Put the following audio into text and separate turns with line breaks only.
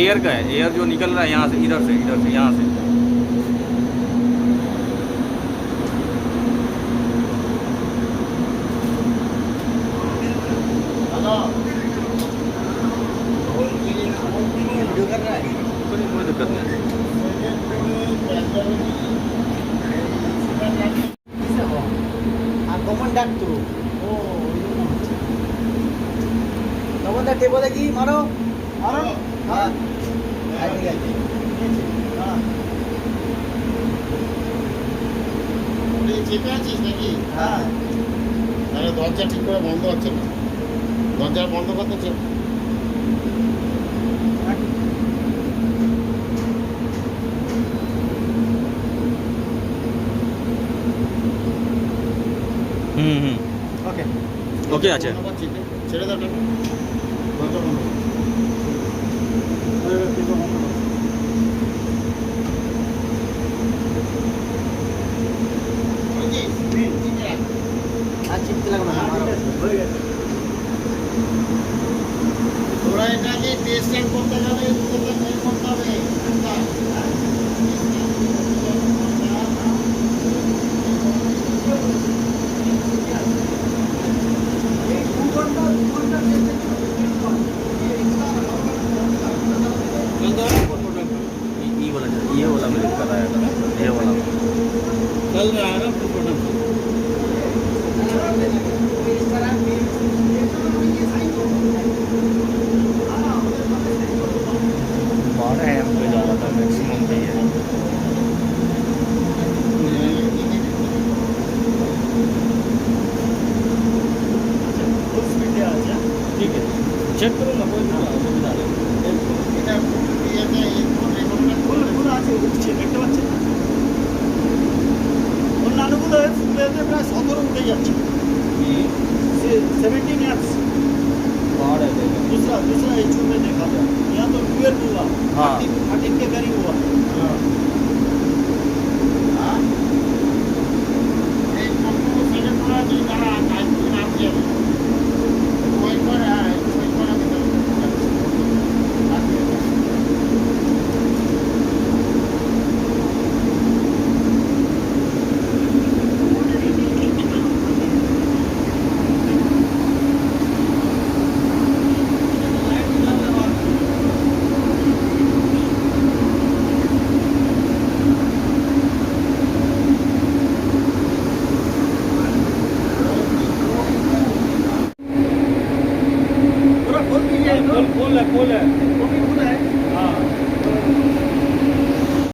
Air का है, air जो निकल रहा है यहाँ से, इधर से यहाँ से। कोई दिक्कत नहीं।
কমন ডাক তো ও তখন দা টেবলে কি মারো মারো হ্যাঁ ঠিক আছে
চেপে আছিস নাকি?
হ্যাঁ
তাহলে দরজা ঠিক করে বন্ধ হচ্ছে না, দরজা বন্ধ করতে চেপ।
ওকে
ওকে আছে।
ছেড়ে দাও টাকা, দরজা বন্ধ করো।
আর চিপতে লাগবে না মারো হয়ে গেছে
তোরা এটাকে টেস্ট করতে গেলে তোকে বের করতে হবে একটা।
ये वाला मैंने कराया था, ये वाला
चल रहा है ना प्रोडक्ट।
बारह एम पे जा रहा था मैक्सिमम पे है। ठीक है चेक करो ना, कोई सुविधा नहीं।
এটা ইয়েতে
ফুল আছে উঠছে দেখতে পাচ্ছেন ওর নানুগুলো ফুলেতে প্রায় 17 উঠে যাচ্ছে 17 ইয়ার্स
बाढ़ है देखो।
दूसरा एचयू में देखा था यहाँ तो 12 हुआ
हाँ।
13 के करीब हुआ
এই কম্পিউটার সেকেন্ড করা আছে, তারা নাম দিয়ে ওই করে ওই করে দিতে হবে।
पूरा फुल है